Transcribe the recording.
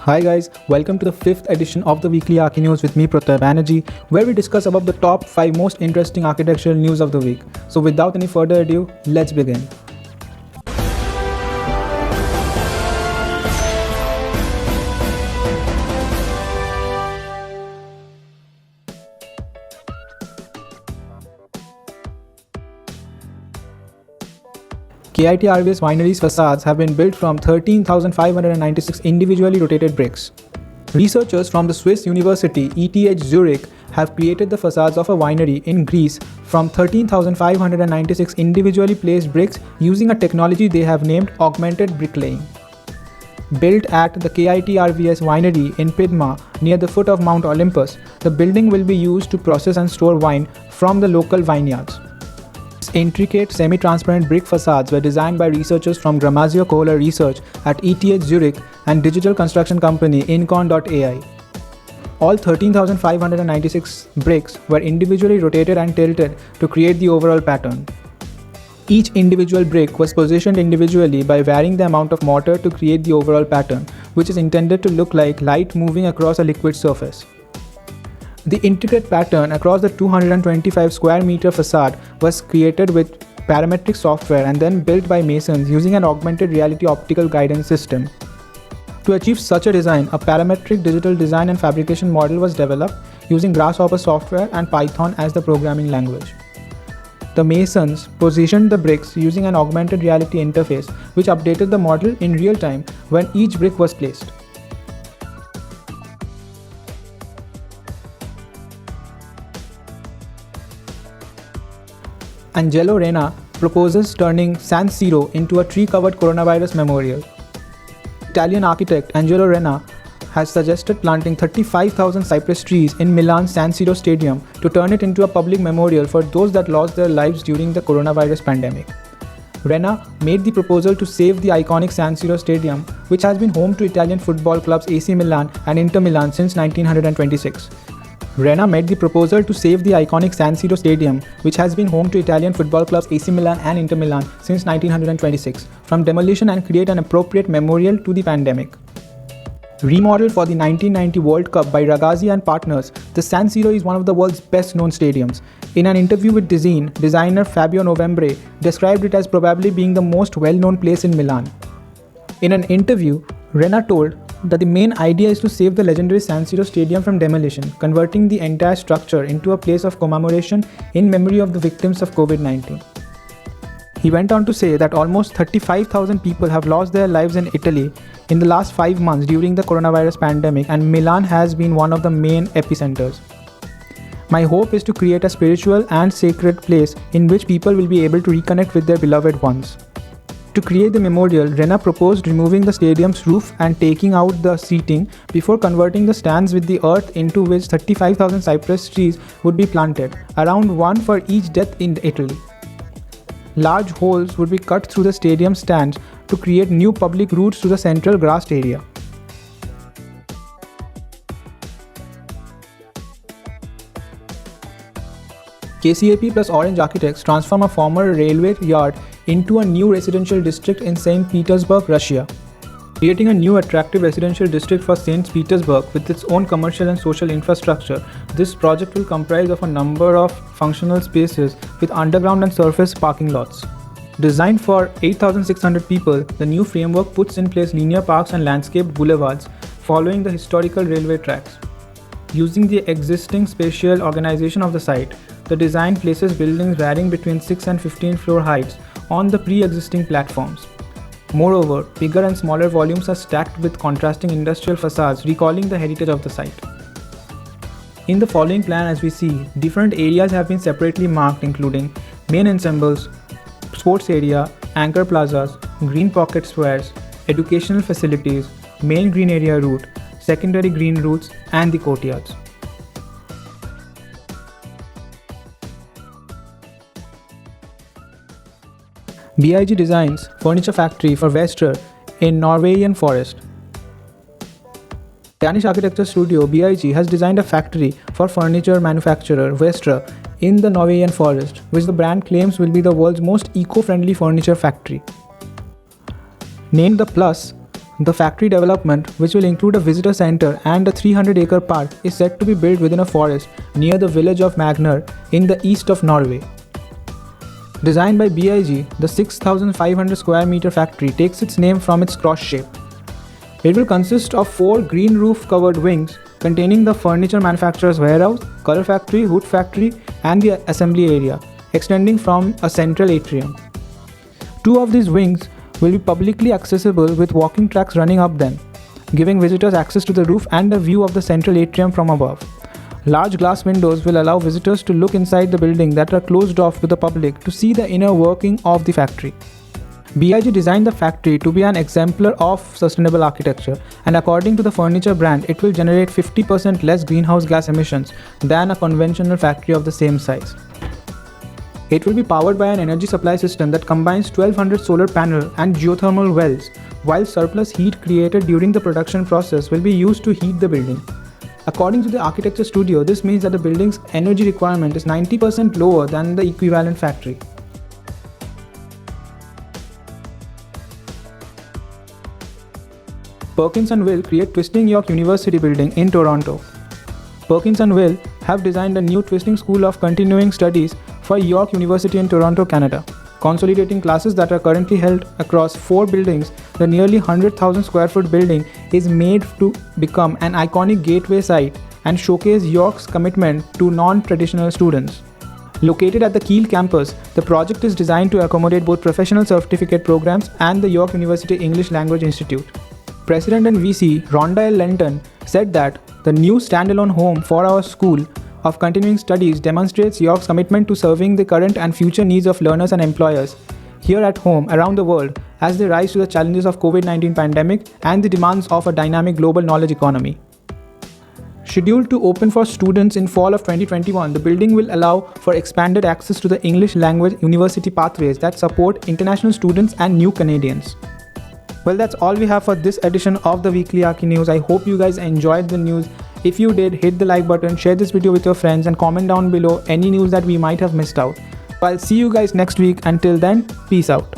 Hi guys, welcome to the 5th edition of the weekly Archi News with me Pratyay Banerjee, where we discuss about the top 5 most interesting architectural news of the week. So without any further ado, let's begin. KIT RVS Winery's facades have been built from 13,596 individually rotated bricks. Researchers from the Swiss University ETH Zurich have created the facades of a winery in Greece from 13,596 individually placed bricks using a technology they have named augmented bricklaying. Built at the KIT RVS Winery in Pydma near the foot of Mount Olympus, the building will be used to process and store wine from the local vineyards. Intricate semi-transparent brick facades were designed by researchers from Gramazio Kohler Research at ETH Zurich and digital construction company Incon.ai. All 13,596 bricks were individually rotated and tilted to create the overall pattern. Each individual brick was positioned individually by varying the amount of mortar to create the overall pattern, which is intended to look like light moving across a liquid surface. The intricate pattern across the 225 square meter facade was created with parametric software and then built by masons using an augmented reality optical guidance system. To achieve such a design, a parametric digital design and fabrication model was developed using Grasshopper software and Python as the programming language. The masons positioned the bricks using an augmented reality interface which updated the model in real time when each brick was placed. Angelo Rena proposes turning San Siro into a tree-covered coronavirus memorial. Italian architect Angelo Rena has suggested planting 35,000 cypress trees in Milan's San Siro Stadium to turn it into a public memorial for those that lost their lives during the coronavirus pandemic. Rena made the proposal to save the iconic San Siro Stadium, which has been home to Italian football clubs AC Milan and Inter Milan since 1926. Rena made the proposal to save the iconic San Siro Stadium, which has been home to Italian football clubs AC Milan and Inter Milan since 1926, from demolition and create an appropriate memorial to the pandemic. Remodeled for the 1990 World Cup by Ragazzi and partners, the San Siro is one of the world's best-known stadiums. In an interview with Design, designer Fabio Novembre described it as probably being the most well-known place in Milan. In an interview, Rena told that the main idea is to save the legendary San Siro Stadium from demolition, converting the entire structure into a place of commemoration in memory of the victims of COVID-19. He went on to say that almost 35,000 people have lost their lives in Italy in the last 5 months during the coronavirus pandemic, and Milan has been one of the main epicenters. My hope is to create a spiritual and sacred place in which people will be able to reconnect with their beloved ones. To create the memorial, Rena proposed removing the stadium's roof and taking out the seating before converting the stands with the earth into which 35,000 cypress trees would be planted, around one for each death in Italy. Large holes would be cut through the stadium stands to create new public routes to the central grassed area. KCAP plus Orange Architects transform a former railway yard into a new residential district in St. Petersburg, Russia. Creating a new attractive residential district for St. Petersburg with its own commercial and social infrastructure, this project will comprise of a number of functional spaces with underground and surface parking lots. Designed for 8,600 people, the new framework puts in place linear parks and landscaped boulevards following the historical railway tracks. Using the existing spatial organization of the site, the design places buildings varying between 6 and 15 floor heights on the pre-existing platforms. Moreover, bigger and smaller volumes are stacked with contrasting industrial facades recalling the heritage of the site. In the following plan, as we see, different areas have been separately marked, including main ensembles, sports area, anchor plazas, green pocket squares, educational facilities, main green area route, secondary green routes, and the courtyards. BIG designs furniture factory for Vestre in Norwegian forest. Danish architecture studio BIG has designed a factory for furniture manufacturer Vestre in the Norwegian forest, which the brand claims will be the world's most eco-friendly furniture factory. Named the Plus, The factory development, which will include a visitor center and a 300-acre park, is set to be built within a forest near the village of Magnar in the east of Norway. Designed by BIG, the 6,500 square meter factory takes its name from its cross shape. It will consist of 4 green roof covered wings containing the furniture manufacturer's warehouse, color factory, hood factory, and the assembly area, extending from a central atrium. 2 of these wings will be publicly accessible with walking tracks running up them, giving visitors access to the roof and a view of the central atrium from above. Large glass windows will allow visitors to look inside the building that are closed off to the public to see the inner working of the factory. BIG designed the factory to be an exemplar of sustainable architecture, and according to the furniture brand, it will generate 50% less greenhouse gas emissions than a conventional factory of the same size. It will be powered by an energy supply system that combines 1200 solar panel and geothermal wells, while surplus heat created during the production process will be used to heat the building. According to the architecture studio, this means that the building's energy requirement is 90% lower than the equivalent factory. Perkins & Will create Twisting York University building in Toronto. Perkins & Will have designed a new Twisting School of Continuing Studies for York University in Toronto, Canada. Consolidating classes that are currently held across 4 buildings, the nearly 100,000 square foot building is made to become an iconic gateway site and showcase York's commitment to non-traditional students. Located at the Keele campus, the project is designed to accommodate both professional certificate programs and the York University English Language Institute. President and VC Rhonda L. Lenton said that the new standalone home for our School of Continuing Studies demonstrates York's commitment to serving the current and future needs of learners and employers here at home around the world as they rise to the challenges of COVID-19 pandemic and the demands of a dynamic global knowledge economy. Scheduled to open for students in fall of 2021, the building will allow for expanded access to the English language university pathways that support international students and new Canadians. Well, that's all we have for this edition of the Weekly Archi News. I hope you guys enjoyed the news. If you did, hit the like button, share this video with your friends, and comment down below any news that we might have missed out. I'll see you guys next week. Until then, peace out.